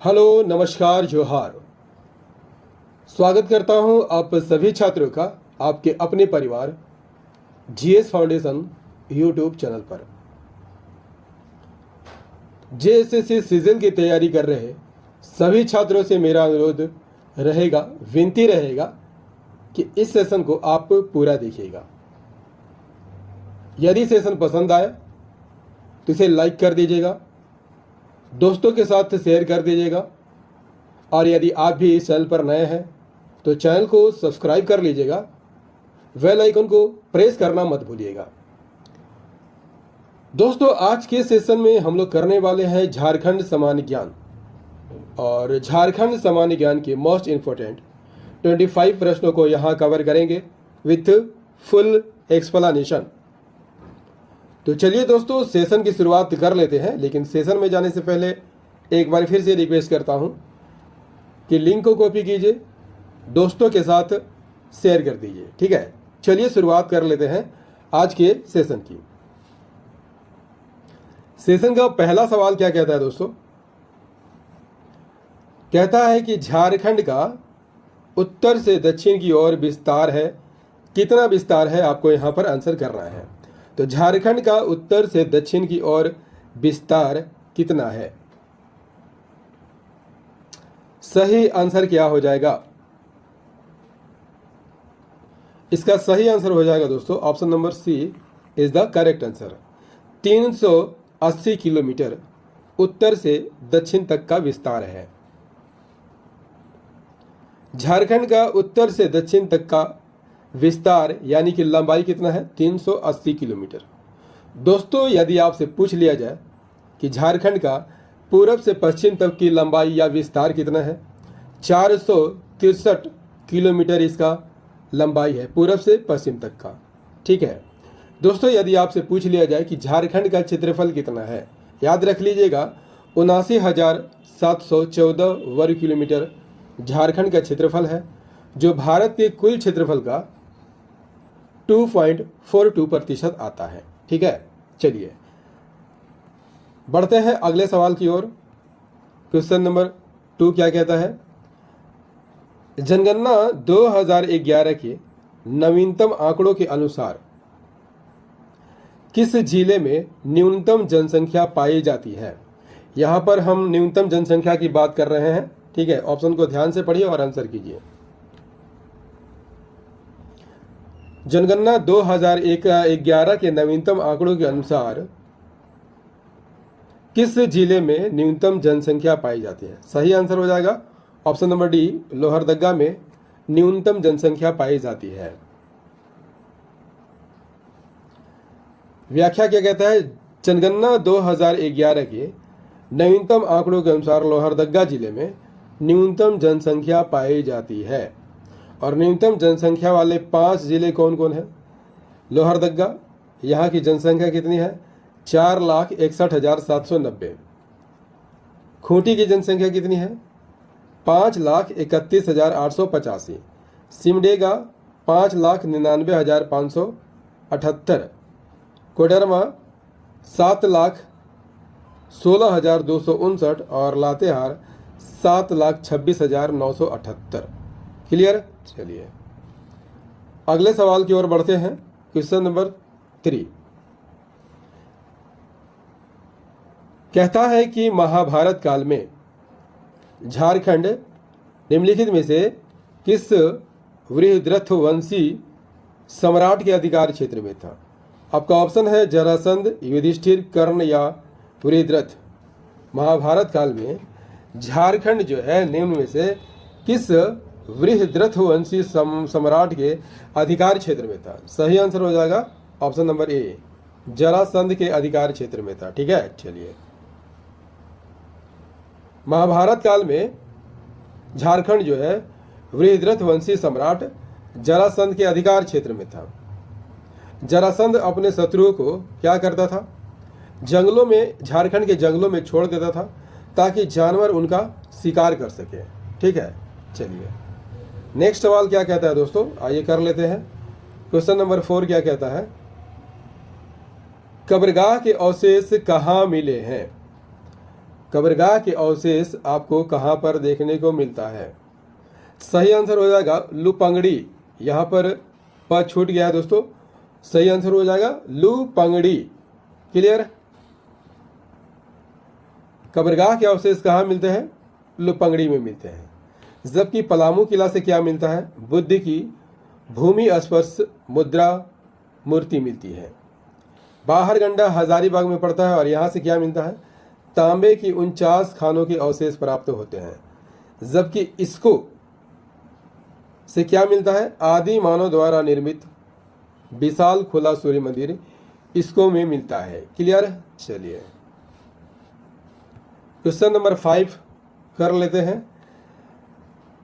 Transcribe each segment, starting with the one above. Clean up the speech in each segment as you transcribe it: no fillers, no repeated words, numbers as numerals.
Hello, नमस्कार, जोहार। स्वागत करता हूं आप सभी छात्रों का आपके अपने परिवार जीएस फाउंडेशन यूट्यूब चैनल पर। जेएसएससी सीजन की तैयारी कर रहे सभी छात्रों से मेरा अनुरोध रहेगा, विनती रहेगा कि इस सेशन को आप पूरा देखिएगा। यदि सेशन पसंद आए तो इसे लाइक कर दीजिएगा, दोस्तों के साथ शेयर कर दीजिएगा, और यदि आप भी इस चैनल पर नए हैं तो चैनल को सब्सक्राइब कर लीजिएगा, बेल आइकन को प्रेस करना मत भूलिएगा। दोस्तों, आज के सेशन में हम लोग करने वाले हैं झारखंड सामान्य ज्ञान, और झारखंड सामान्य ज्ञान के मोस्ट इम्पोर्टेंट 25 प्रश्नों को यहाँ कवर करेंगे विथ फुल एक्सप्लेनेशन। तो चलिए दोस्तों, सेशन की शुरुआत कर लेते हैं। लेकिन सेशन में जाने से पहले एक बार फिर से रिक्वेस्ट करता हूं कि लिंक को कॉपी कीजिए, दोस्तों के साथ शेयर कर दीजिए। ठीक है, चलिए शुरुआत कर लेते हैं आज के सेशन की। सेशन का पहला सवाल क्या कहता है दोस्तों? कहता है कि झारखंड का उत्तर से दक्षिण की ओर विस्तार है, कितना विस्तार है आपको यहां पर आंसर करना है। तो झारखंड का उत्तर से दक्षिण की ओर विस्तार कितना है? सही आंसर क्या हो जाएगा? इसका सही आंसर हो जाएगा दोस्तों option number C is the correct answer. 380 kilometre उत्तर से दक्षिण तक का विस्तार है। झारखंड का उत्तर से दक्षिण तक का विस्तार यानी कि लंबाई कितना है? 380 किलोमीटर। दोस्तों, यदि आपसे पूछ लिया जाए कि झारखंड का पूरब से पश्चिम तक की लंबाई या विस्तार कितना है, 463 किलोमीटर इसका लंबाई है, पूरब से पश्चिम तक का। ठीक है दोस्तों, यदि आपसे पूछ लिया जाए कि झारखंड का क्षेत्रफल कितना है, याद रख लीजिएगा 79,714 वर्ग किलोमीटर झारखंड का क्षेत्रफल है, जो भारत के कुल क्षेत्रफल का 2.42% आता है। ठीक है, चलिए बढ़ते हैं अगले सवाल की ओर। क्वेश्चन नंबर 2 क्या कहता है? जनगणना 2011 के नवीनतम आंकड़ों के अनुसार किस जिले में न्यूनतम जनसंख्या पाई जाती है? यहां पर हम न्यूनतम जनसंख्या की बात कर रहे हैं। ठीक है, ऑप्शन को ध्यान से पढ़िए और आंसर कीजिए। जनगणना 2011 के नवीनतम आंकड़ों के अनुसार किस जिले में न्यूनतम जनसंख्या पाई जाती है? सही आंसर हो जाएगा ऑप्शन नंबर डी, लोहरदगा में न्यूनतम जनसंख्या पाई जाती है। व्याख्या क्या कहता है? जनगणना 2011 के नवीनतम आंकड़ों के अनुसार लोहरदगा जिले में न्यूनतम जनसंख्या पाई जाती है। और न्यूनतम जनसंख्या वाले 5 जिले कौन कौन है? लोहरदगा, यहाँ की जनसंख्या कितनी है? 4,61,790। खूंटी की जनसंख्या कितनी है? 5,31,885। सिमडेगा 5,99,578। कोडरमा 7,16,259 और लातेहार 7,26,978। क्लियर? चलिए अगले सवाल की ओर बढ़ते हैं। क्वेश्चन नंबर 3 कहता है कि महाभारत काल में झारखंड निम्नलिखित में से किस वृहद्रथवंशी सम्राट के अधिकार क्षेत्र में था? आपका ऑप्शन है जरासंध, युधिष्ठिर, कर्ण या वृहद्रथ। महाभारत काल में झारखंड जो है निम्न में से किस वृहद्रथवंशी सम्राट के अधिकार क्षेत्र में था? सही आंसर हो जाएगा ऑप्शन नंबर ए, जरासंध के अधिकार क्षेत्र में था। ठीक है, चलिए महाभारत काल में झारखंड जो है वृहद्रथवंशी सम्राट जरासंध के अधिकार क्षेत्र में था। जरासंध अपने शत्रुओं को क्या करता था? जंगलों में, झारखंड के जंगलों में छोड़ देता था ताकि जानवर उनका शिकार कर सके। ठीक है, चलिए नेक्स्ट सवाल क्या कहता है दोस्तों, आइए कर लेते हैं। क्वेश्चन नंबर 4 क्या कहता है? कब्रगाह के अवशेष कहाँ मिले हैं? कब्रगाह के अवशेष आपको कहाँ पर देखने को मिलता है? सही आंसर हो जाएगा लुपंगड़ी। यहाँ पर प छूट गया है दोस्तों, सही आंसर हो जाएगा लुपंगड़ी। क्लियर? कब्रगाह के अवशेष कहाँ मिलते हैं? लुपंगड़ी में मिलते हैं। जबकि पलामू किला से क्या मिलता है? बुद्ध की भूमि स्पर्श मुद्रा मूर्ति मिलती है। बाहरगंडा हजारीबाग में पड़ता है और यहाँ से क्या मिलता है? तांबे की 49 खानों के अवशेष प्राप्त होते हैं। जबकि इसको से क्या मिलता है? आदि मानव द्वारा निर्मित विशाल खुला सूर्य मंदिर इसको में मिलता है। क्लियर? चलिए क्वेश्चन नंबर 5 कर लेते हैं।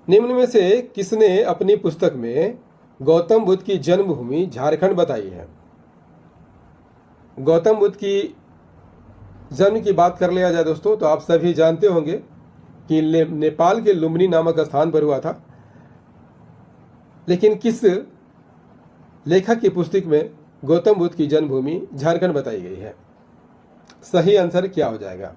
निम्न में से किसने अपनी पुस्तक में गौतम बुद्ध की जन्मभूमि झारखंड बताई है? गौतम बुद्ध की जन्म की बात कर लिया जाए दोस्तों तो आप सभी जानते होंगे कि नेपाल के लुम्बिनी नामक स्थान पर हुआ था। लेकिन किस लेखक की पुस्तक में गौतम बुद्ध की जन्मभूमि झारखंड बताई गई है? सही आंसर क्या हो जाएगा?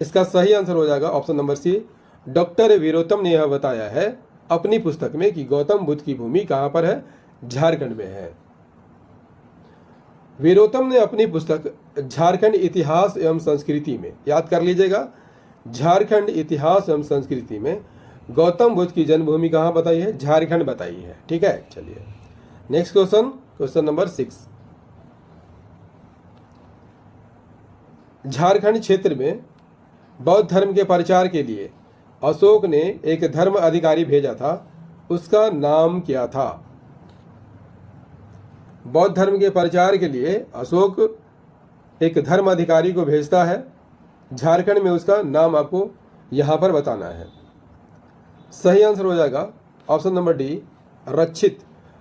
इसका सही आंसर हो जाएगा ऑप्शन नंबर सी, डॉक्टर वीरोतम ने यह बताया है अपनी पुस्तक में कि गौतम बुद्ध की भूमि कहां पर है? झारखंड में है। वीरोतम ने अपनी पुस्तक झारखंड इतिहास एवं संस्कृति में, याद कर लीजिएगा, झारखंड इतिहास एवं संस्कृति में गौतम बुद्ध की जन्मभूमि कहां बताई है? झारखंड बताई है। ठीक है, चलिए next question, question number 6। Jharkhand क्षेत्र में बौद्ध धर्म के प्रचार के लिए अशोक ने एक धर्म अधिकारी भेजा था, उसका नाम क्या था? बौद्ध धर्म के प्रचार के लिए अशोक एक धर्म अधिकारी को भेजता है झारखंड में, उसका नाम आपको यहां पर बताना है। सही आंसर हो जाएगा ऑप्शन नंबर डी, रक्षित।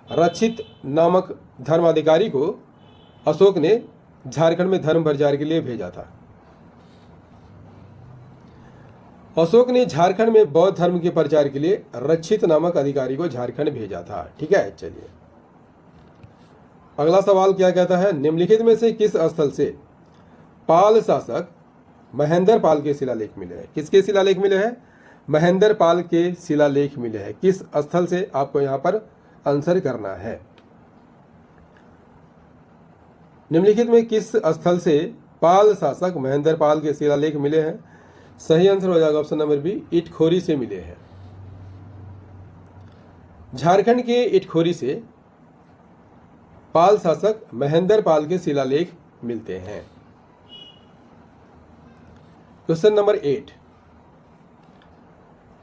रक्षित नामक धर्म अधिकारी को अशोक ने झारखंड में धर्म प्रचार के लिए भेजा था। अशोक ने झारखंड में बौद्ध धर्म के प्रचार के लिए रक्षित नामक अधिकारी को झारखंड भेजा था। ठीक है, चलिए अगला सवाल क्या कहता है? निम्नलिखित में से किस स्थल से पाल शासक महेंद्र पाल के शिलालेख मिले हैं? किसके शिलालेख मिले हैं? महेंद्र पाल के शिलालेख मिले हैं। किस स्थल से आपको यहां पर आंसर करना है। निम्नलिखित में किस स्थल से पाल शासक महेंद्र पाल के शिलालेख मिले हैं? सही आंसर हो जाएगा ऑप्शन नंबर बी, इटखोरी से मिले हैं। झारखंड के इटखोरी से पाल शासक महेंद्र पाल के शिलालेख मिलते हैं। Question number 8।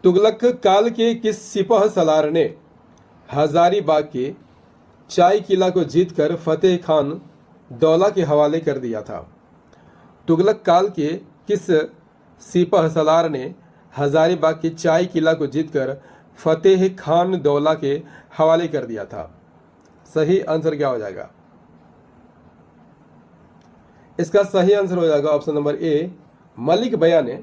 तुगलक काल के किस सिपह सलार ने हजारीबाग के चाय किला को जीतकर फतेह खान दौला के हवाले कर दिया था? तुगलक काल के किस सिपह सलार ने हजारीबाग के चाय किला को जीतकर फतेह खान दौला के हवाले कर दिया था? सही आंसर क्या हो जाएगा? इसका सही आंसर हो जाएगा ऑप्शन नंबर ए, मलिक बया ने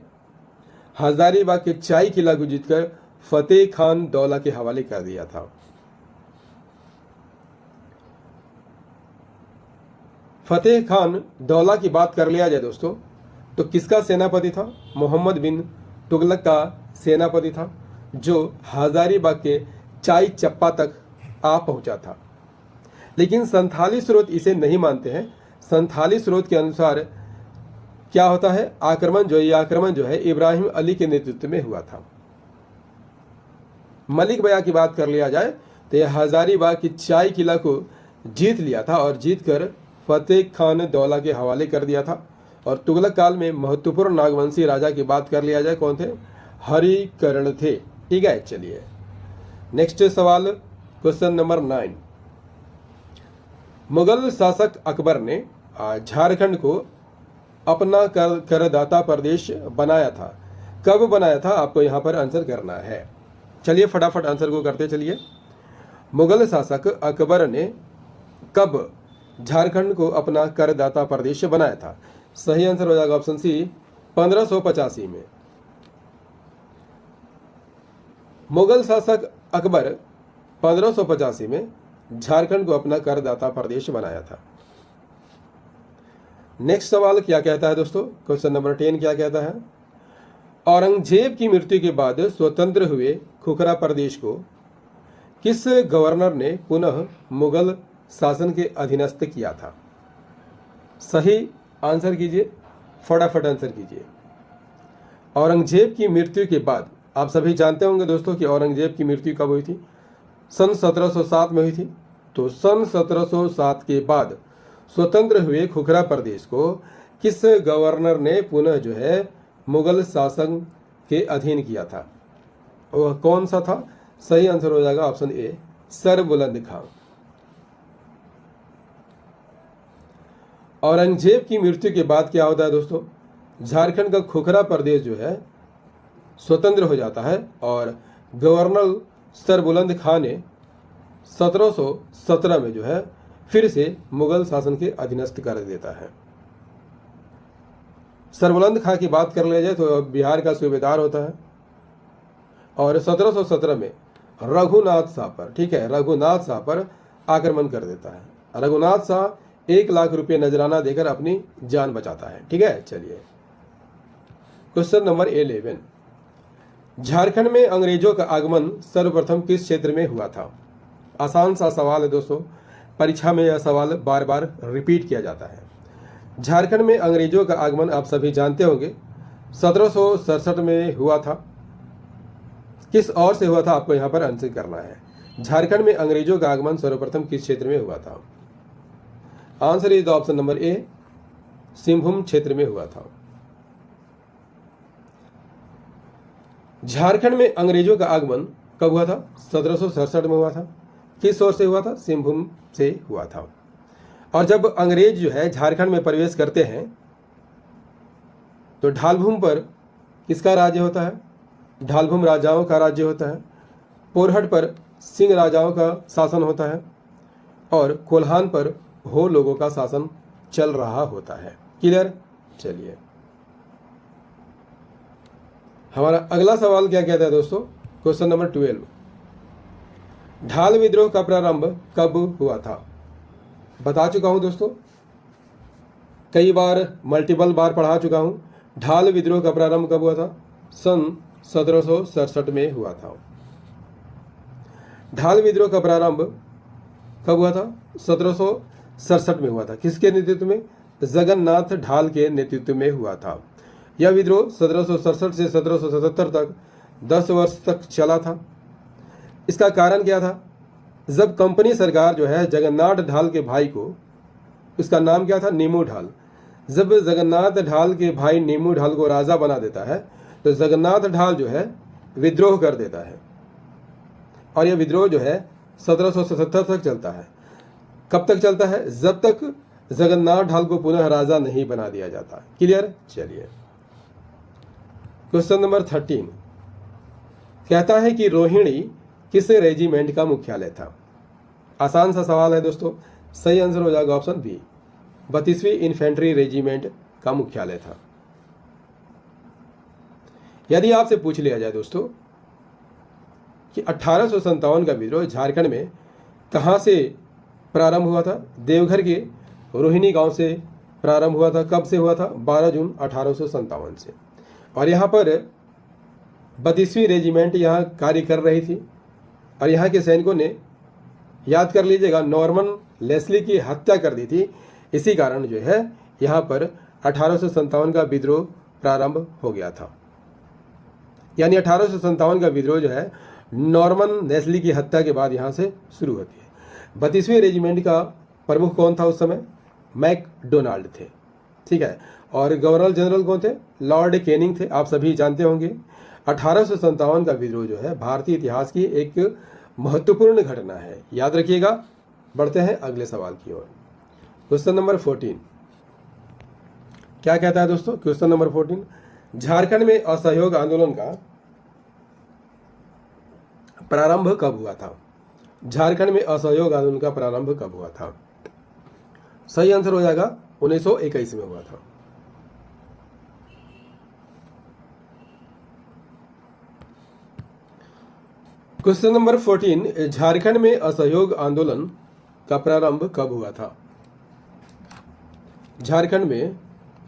हजारीबाग के चाय किला को जीतकर फतेह खान दौला के हवाले कर दिया था। फतेह खान दौला की बात कर लिया जाए दोस्तों तो किसका सेनापति था? मोहम्मद बिन तुगलक का सेनापति था, जो हजारीबाग के चाय चप्पा तक आ पहुंचा था। लेकिन संथाली स्रोत इसे नहीं मानते हैं। संथाली स्रोत के अनुसार क्या होता है? आक्रमण जो है इब्राहिम अली के नेतृत्व में हुआ था। मलिक बया की बात कर लिया जाए तो यह हजारीबाग की चाय किला को जीत लिया था और जीतकर फतेह खान दौला के हवाले कर दिया था। और तुगलक काल में महत्वपूर्ण नागवंशी राजा की बात कर लिया जाए, कौन थे? हरिकर्ण थे। ठीक है, चलिए नेक्स्ट सवाल, क्वेश्चन नंबर 9। मुगल शासक अकबर ने झारखंड को अपना करदाता प्रदेश बनाया था। कब बनाया था? आपको यहां पर आंसर करना है। चलिए फटाफट आंसर को करते चलिए। मुगल शासक अकबर ने कब झारखंड को अपना करदाता प्रदेश बनाया था? सही आंसर हो जाएगा ऑप्शन सी, 1585 में। मुगल शासक अकबर 1585 में झारखंड को अपना करदाता प्रदेश बनाया था। नेक्स्ट सवाल क्या कहता है दोस्तों, क्वेश्चन नंबर 10 क्या कहता है, औरंगजेब की मृत्यु के बाद स्वतंत्र हुए खुखरा प्रदेश को किस गवर्नर ने पुनः मुगल शासन के अधीनस्थ किया था? सही आंसर कीजिए, फटाफट आंसर कीजिए। औरंगजेब की मृत्यु के बाद, आप सभी जानते होंगे दोस्तों कि औरंगजेब की मृत्यु कब हुई थी? सन 1707 में हुई थी। तो सन 1707 के बाद स्वतंत्र हुए खुखरा प्रदेश को किस गवर्नर ने पुनः जो है मुगल शासन के अधीन किया था? वह कौन सा था? सही आंसर हो जाएगा ऑप्शन ए, सर बुलंद खां। औरंगजेब की मृत्यु के बाद क्या होता है दोस्तों? झारखंड का खुखरा प्रदेश जो है स्वतंत्र हो जाता है और गवर्नर सरबुलंद खां ने 1717 में जो है फिर से मुगल शासन के अधीनस्थ कर देता है। सरबुलंद खां की बात कर लिया जाए तो बिहार का सूबेदार होता है और 1717 में रघुनाथ शाह पर, ठीक है, रघुनाथ शाह पर आक्रमण कर देता है। रघुनाथ शाह 1 लाख रुपये नजराना देकर अपनी जान बचाता है। ठीक है, चलिए क्वेश्चन नंबर 11, झारखंड में अंग्रेजों का आगमन सर्वप्रथम किस क्षेत्र में हुआ था? आसान सा सवाल है दोस्तों, परीक्षा में यह सवाल बार बार रिपीट किया जाता है। झारखंड में अंग्रेजों का आगमन आप सभी जानते होंगे 1767 में हुआ था। किस और से हुआ था आपको यहाँ पर आंसर करना है। झारखंड में अंग्रेजों का आगमन सर्वप्रथम किस क्षेत्र में हुआ था? Answer is the option number ए, सिंहभूम क्षेत्र में हुआ था। झारखंड में अंग्रेजों का आगमन कब हुआ था? 1767 में हुआ था। किस ओर से हुआ था? सिंहभूम से हुआ था। और जब अंग्रेज जो है झारखंड में प्रवेश करते हैं तो ढालभूम पर किसका राज्य होता है? ढालभूम राजाओं का राज्य होता है। पोरहट पर सिंह राजाओं का शासन होता है और कोल्हान पर हो लोगों का शासन चल रहा होता है। क्लियर? चलिए हमारा अगला सवाल क्या कहता है दोस्तों, क्वेश्चन नंबर 12, ढाल विद्रोह का प्रारंभ कब हुआ था? बता चुका हूं दोस्तों, कई बार मल्टीपल बार पढ़ा चुका हूं। ढाल विद्रोह का प्रारंभ कब हुआ था? सन 1767 में हुआ था। ढाल विद्रोह का प्रारंभ कब हुआ था? 1767 में हुआ था। किसके नेतृत्व में? जगन्नाथ ढाल के नेतृत्व में हुआ था। यह विद्रोह 1767 से 1777 तक 10 वर्ष तक चला था। इसका कारण क्या था? जब कंपनी सरकार जो है जगन्नाथ ढाल के भाई को, इसका नाम क्या था? नीमू ढाल। जब जगन्नाथ ढाल के भाई नीमू ढाल को राजा बना देता है तो जगन्नाथ ढाल जो है विद्रोह कर देता है और यह विद्रोह जो है 1777 तक चलता है। कब तक चलता है? जब तक जगन्नाथ ढाल को पुनः राजा नहीं बना दिया जाता। क्लियर? चलिए क्वेश्चन नंबर 13 कहता है कि रोहिणी किस रेजिमेंट का मुख्यालय था? आसान सा सवाल है दोस्तों, सही आंसर हो जाएगा ऑप्शन बी, 32वीं इन्फेंट्री रेजिमेंट का मुख्यालय था। यदि आपसे पूछ लिया जाए दोस्तों कि 1857 का विद्रोह झारखंड में कहां से प्रारंभ हुआ था? देवघर के रोहिणी गांव से प्रारंभ हुआ था। कब से हुआ था? 12 जून 1857 से। और यहाँ पर 32वीं रेजिमेंट यहाँ कार्य कर रही थी और यहाँ के सैनिकों ने, याद कर लीजिएगा, नॉर्मन लेस्ली की हत्या कर दी थी। इसी कारण जो है यहाँ पर 1857 का विद्रोह प्रारंभ हो गया था। यानी 1857 का विद्रोह जो है नॉर्मन लेस्ली की हत्या के बाद यहाँ से शुरू होती है। 32वीं रेजिमेंट का प्रमुख कौन था उस समय? मैकडोनाल्ड थे। ठीक है, और गवर्नर जनरल कौन थे? लॉर्ड कैनिंग थे। आप सभी जानते होंगे 1857 का विद्रोह जो है भारतीय इतिहास की एक महत्वपूर्ण घटना है। याद रखिएगा। बढ़ते हैं अगले सवाल की ओर। क्वेश्चन नंबर 14 क्या कहता है दोस्तों? क्वेश्चन नंबर 14, झारखंड में असहयोग आंदोलन का प्रारंभ कब हुआ था? झारखंड में असहयोग आंदोलन का प्रारंभ कब हुआ था? सही आंसर हो जाएगा 1921 में हुआ था। क्वेश्चन नंबर 14, झारखंड में असहयोग आंदोलन का प्रारंभ कब हुआ था? झारखंड में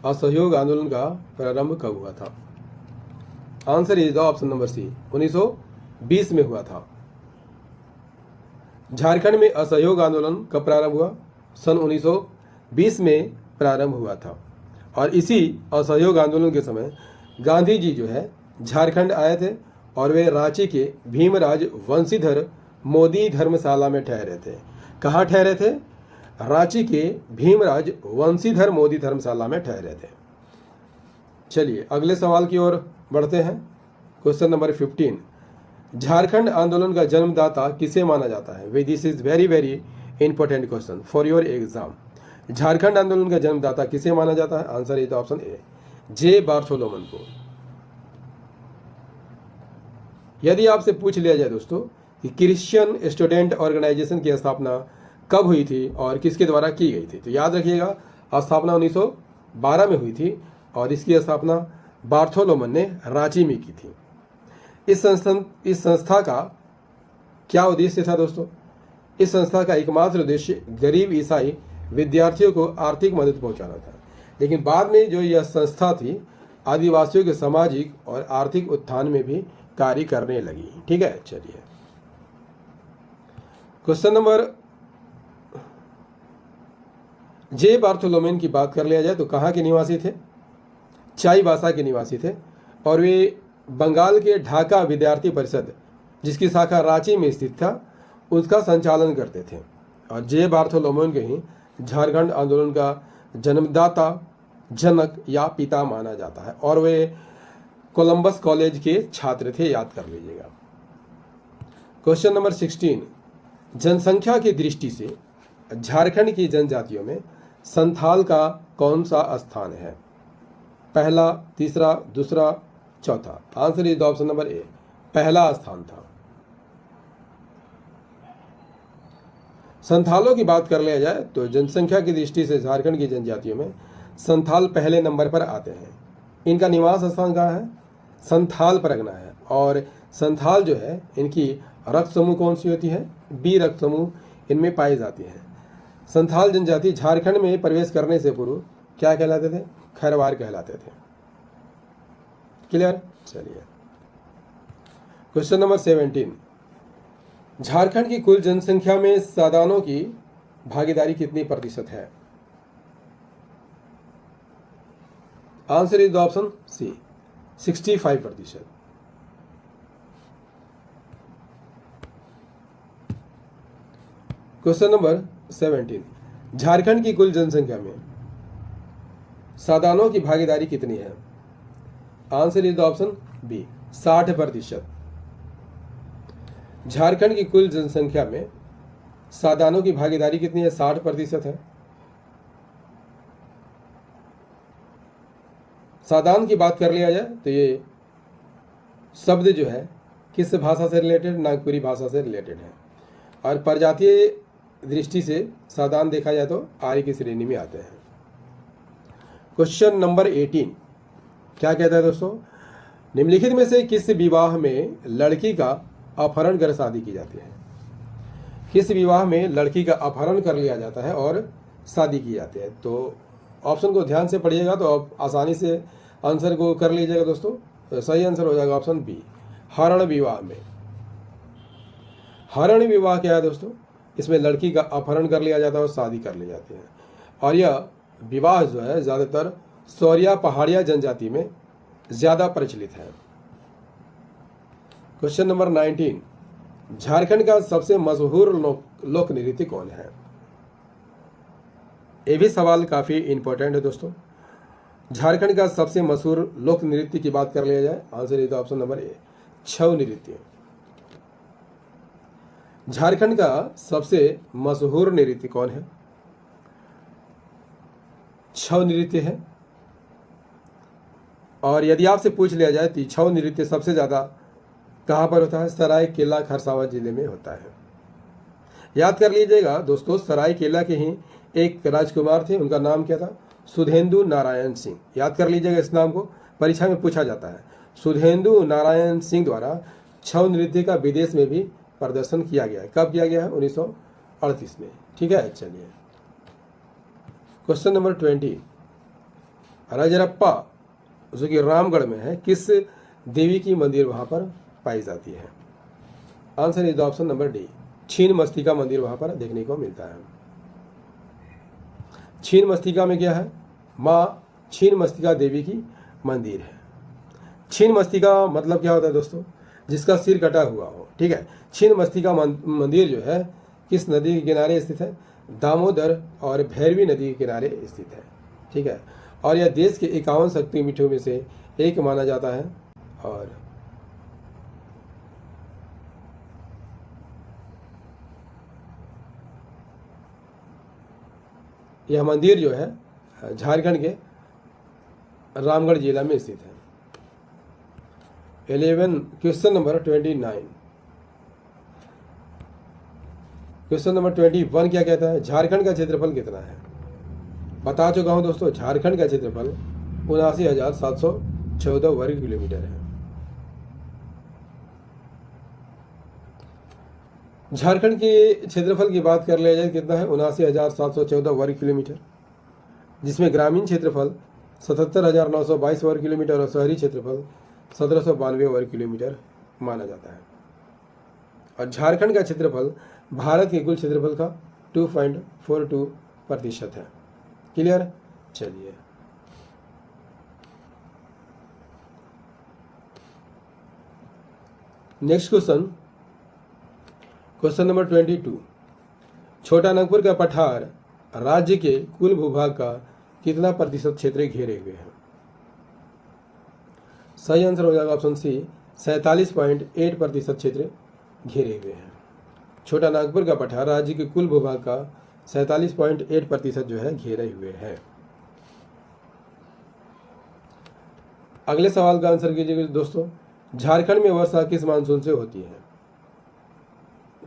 असहयोग आंदोलन का प्रारंभ कब हुआ था? Answer is the option number C, 1920 में हुआ था। झारखंड में असहयोग आंदोलन कब प्रारंभ हुआ? सन 1920 में प्रारंभ हुआ था। और इसी असहयोग आंदोलन के समय गांधी जी जो है झारखंड आए थे और वे रांची के भीमराज वंशीधर मोदी धर्मशाला में ठहरे थे। कहाँ ठहरे थे? रांची के भीमराज वंशीधर मोदी धर्मशाला में ठहरे थे। चलिए अगले सवाल की ओर बढ़ते हैं। क्वेश्चन नंबर 15, झारखंड आंदोलन का जन्मदाता किसे माना जाता है? Way this is very very important question for your exam. Jharkhand आंदोलन का जन्मदाता किसे माना जाता है? आंसर इज ऑप्शन ए, जे बार्थोलोमन को। यदि आपसे पूछ लिया जाए दोस्तों कि क्रिश्चियन स्टूडेंट ऑर्गेनाइजेशन की स्थापना कब हुई थी और किसके द्वारा की गई थी, तो याद रखिएगा स्थापना 1912 में हुई थी और इसकी स्थापना बार्थोलोमन ने रांची में की थी। इस संस्था का क्या उद्देश्य था दोस्तों? इस संस्था का एकमात्र उद्देश्य गरीब ईसाई विद्यार्थियों को आर्थिक मदद पहुंचाना था। लेकिन बाद में जो यह संस्था थी आदिवासियों के सामाजिक और आर्थिक उत्थान में भी कार्य करने लगी। ठीक है, चलिए क्वेश्चन नंबर, जे बार्थोलोमेन की बात कर लिया जाए तो कहाँ के निवासी थे? चाईबासा के निवासी थे और वे बंगाल के ढाका विद्यार्थी परिषद जिसकी शाखा रांची में स्थित था उसका संचालन करते थे। और जे बार्थोलोमेन के ही झारखंड आंदोलन का जन्मदाता, जनक या पिता माना जाता है और वे कोलंबस कॉलेज के छात्र थे, याद कर लीजिएगा। क्वेश्चन नंबर 16, जनसंख्या की दृष्टि से झारखंड की जनजातियों में संथाल का कौन सा स्थान है? पहला, तीसरा, दूसरा, चौथा? आंसर इज ऑप्शन नंबर ए, पहला स्थान था। संथालों की बात कर लिया जाए तो जनसंख्या की दृष्टि से झारखंड की जनजातियों में संथाल पहले नंबर पर आते हैं। इनका निवास स्थान कहाँ है? संथाल परगना है। और संथाल जो है इनकी रक्त समूह कौन सी होती है? बी रक्त समूह इनमें पाई जाती है। संथाल जनजाति झारखंड में प्रवेश करने से पूर्व क्या कहलाते थे? खैरवार कहलाते थे। क्लियर? चलिए क्वेश्चन नंबर 17, झारखंड की कुल जनसंख्या में सादानों की भागीदारी कितनी प्रतिशत है? Answer is option C, 65%। Question number 17, Jharkhand की कुल जनसंख्या में सादानों की भागीदारी कितनी है? Answer is option B, 60%। Jharkhand की कुल जनसंख्या में सादानों की भागीदारी कितनी है? 60% है। सादान की बात कर लिया जाए तो ये शब्द जो है किस भाषा से रिलेटेड? नागपुरी भाषा से रिलेटेड है। और प्रजातीय दृष्टि से सादान देखा जाए तो आर्य की श्रेणी में आते हैं। क्वेश्चन नंबर 18 क्या कहता है दोस्तों? निम्नलिखित में से किस विवाह में लड़की का अपहरण कर शादी की जाती है? किस विवाह में लड़की का अपहरण कर लिया जाता है और शादी की जाती है? तो ऑप्शन को ध्यान से पढ़िएगा तो आप आसानी से आंसर को कर लीजिएगा दोस्तों। तो सही आंसर हो जाएगा ऑप्शन बी, हरण विवाह में। हरण विवाह क्या है दोस्तों? इसमें लड़की का अपहरण कर लिया जाता है और शादी कर ली जाती है। और यह विवाह जो है ज़्यादातर सौरिया पहाड़िया जनजाति में ज़्यादा प्रचलित है। क्वेश्चन नंबर 19, झारखंड का सबसे मशहूर लोक नृत्य कौन है? ये भी सवाल काफ़ी इंपॉर्टेंट है दोस्तों। झारखंड का सबसे मशहूर लोक नृत्य की बात कर लिया जाए, answer is option number A, Chhau नृत्य। झारखंड का सबसे मशहूर नृत्य कौन है? छऊ नृत्य है। और यदि आपसे पूछ लिया जाए तो छऊ नृत्य सबसे ज़्यादा कहाँ पर होता है? सरायकेला खरसावां जिले में होता है। याद कर लीजिएगा दोस्तों, सरायकेला के ही एक राजकुमार थे, उनका नाम क्या था? सुधेंदु नारायण सिंह। याद कर लीजिएगा, इस नाम को परीक्षा में पूछा जाता है। सुधेंदु नारायण सिंह द्वारा छऊ नृत्य का विदेश में भी प्रदर्शन किया गया है। कब किया गया है? 1938 में। ठीक है, चलिए क्वेश्चन नंबर 20, रजरप्पा जो कि रामगढ़ में है, किस देवी की मंदिर वहां पर पाई जाती है? Answer is the option number D, छीन मस्तिका मंदिर वहां पर देखने को मिलता है। छीन मस्तिका में क्या है? माँ छीन मस्तिका देवी की मंदिर है। छीन मस्तिका मतलब क्या होता है दोस्तों? जिसका सिर कटा हुआ हो। ठीक है, छीन मस्तिका मंदिर जो है किस नदी के किनारे स्थित है? दामोदर और भैरवी नदी के किनारे स्थित है। ठीक है, और यह देश के 51 शक्तिपीठों में से एक माना जाता है। और यह मंदिर जो है झारखंड के रामगढ़ जिला में स्थित है। 11 क्वेश्चन नंबर 29। क्वेश्चन नंबर 21 क्या कहता है? झारखंड का क्षेत्रफल कितना है? बता चुका हूं दोस्तों, झारखंड का क्षेत्रफल 79,714 वर्ग किलोमीटर है। झारखंड के क्षेत्रफल की बात कर लिया जाए कितना है? 79,714 वर्ग किलोमीटर, जिसमें ग्रामीण क्षेत्रफल 77,922 वर्ग किलोमीटर और शहरी क्षेत्रफल 1792 वर्ग किलोमीटर माना जाता है। और झारखंड का क्षेत्रफल भारत के कुल क्षेत्रफल का 2.42% है। क्लियर? चलिए नेक्स्ट क्वेश्चन, क्वेश्चन नंबर 22। छोटा नागपुर का पठार राज्य के कुल भूभाग का कितना प्रतिशत क्षेत्र घेरे हुए हैं? सही आंसर हो जाएगा ऑप्शन सी, 47.8% क्षेत्र घेरे हुए हैं। छोटा नागपुर का पठार राज्य के कुल भूभाग का 47.8% जो है घेरे हुए हैं। अगले सवाल का आंसर कीजिएगा दोस्तों, झारखंड में वर्षा किस मानसून से होती है?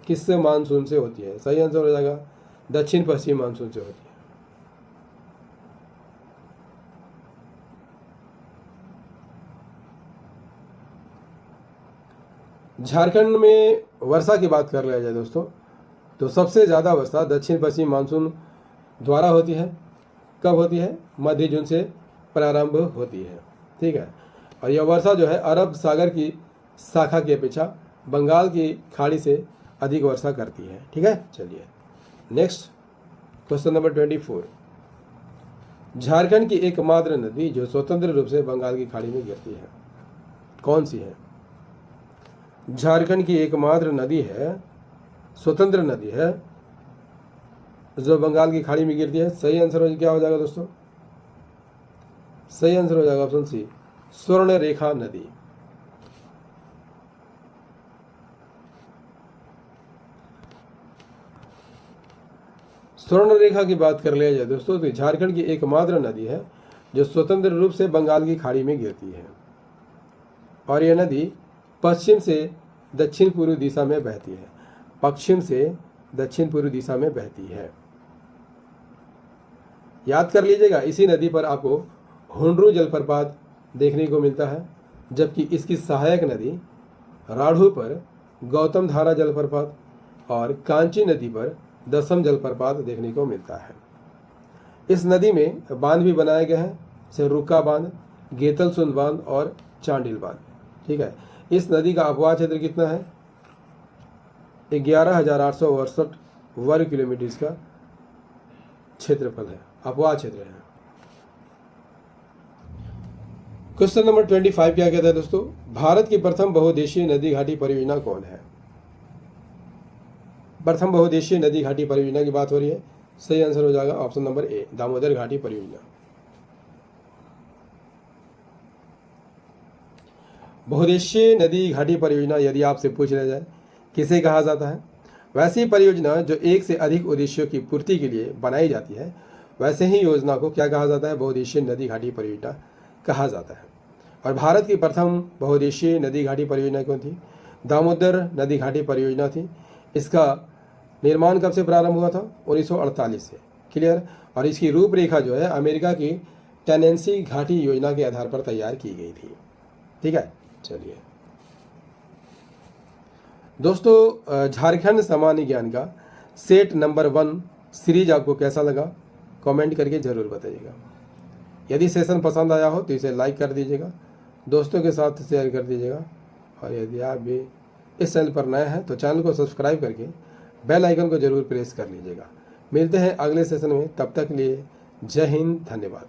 किस मानसून से होती है? सही आंसर हो जाएगा दक्षिण पश्चिम मानसून से होती है। झारखंड में वर्षा की बात कर लिया जाए दोस्तों, तो सबसे ज़्यादा वर्षा दक्षिण पश्चिम मानसून द्वारा होती है। कब होती है? मध्य जून से प्रारंभ होती है। ठीक है, और यह वर्षा जो है अरब सागर की शाखा की अपेक्षा बंगाल की खाड़ी से अधिक वर्षा करती है। ठीक है, चलिए नेक्स्ट क्वेश्चन नंबर 24। झारखंड की एकमात्र नदी जो स्वतंत्र रूप से बंगाल की खाड़ी में गिरती है, कौन सी है? झारखंड की एकमात्र नदी है, स्वतंत्र नदी है, जो बंगाल की खाड़ी में गिरती है। सही आंसर क्या हो जाएगा दोस्तों? सही आंसर हो जाएगा ऑप्शन सी, स्वर्ण रेखा नदी। स्वर्ण रेखा की बात कर लिया जाए दोस्तों, तो झारखंड की एकमात्र नदी है जो स्वतंत्र रूप से बंगाल की खाड़ी में गिरती है, और यह नदी पश्चिम से दक्षिण पूर्व दिशा में बहती है। पश्चिम से दक्षिण पूर्व दिशा में बहती है। याद कर लीजिएगा, इसी नदी पर आपको हुंड्रू जलप्रपात देखने को मिलता है, जबकि इसकी सहायक नदी राढ़ू पर गौतम धारा जलप्रपात और कांची नदी पर दसम जलप्रपात देखने को मिलता है। इस नदी में बांध भी बनाए गए हैं, जैसे रुक्का बांध, गेतलसुंद बांध और चांडिल बांध। ठीक है, इस नदी का अपवाह क्षेत्र कितना है? 11,868 वर्ग किलोमीटर का क्षेत्रफल है, अपवाह क्षेत्र है। क्वेश्चन नंबर 25 क्या कहता है दोस्तों? भारत की प्रथम बहुउद्देशीय नदी घाटी परियोजना कौन है? प्रथम बहुउद्देशीय नदी घाटी परियोजना की बात हो रही है। सही आंसर हो जाएगा ऑप्शन नंबर ए, दामोदर घाटी परियोजना। बहुउद्देशीय नदी घाटी परियोजना यदि आपसे पूछ लिया जाए किसे कहा जाता है? वैसी परियोजना जो एक से अधिक उद्देश्यों की पूर्ति के लिए बनाई जाती है, वैसे ही योजना को क्या कहा जाता है? बहुउद्देशीय नदी घाटी परियोजना कहा जाता है। और भारत की प्रथम बहुउद्देशीय नदी घाटी परियोजना कौन थी? दामोदर नदी घाटी परियोजना थी। इसका निर्माण कब से प्रारंभ हुआ था? 1948 से। क्लियर? और इसकी रूपरेखा जो है अमेरिका की टेनेंसी घाटी योजना के आधार पर तैयार की गई थी। ठीक है, चलिए दोस्तों, झारखंड सामान्य ज्ञान का सेट नंबर 1 सीरीज आपको कैसा लगा? कमेंट करके जरूर बताइएगा। यदि सेशन पसंद आया हो तो इसे लाइक कर दीजिएगा, दोस्तों के साथ शेयर कर दीजिएगा, और यदि आप भी इस चैनल पर नए हैं तो चैनल को सब्सक्राइब करके बेल आइकन को जरूर प्रेस कर लीजिएगा। मिलते हैं अगले सेशन में, तब तक के लिए जय हिंद, धन्यवाद।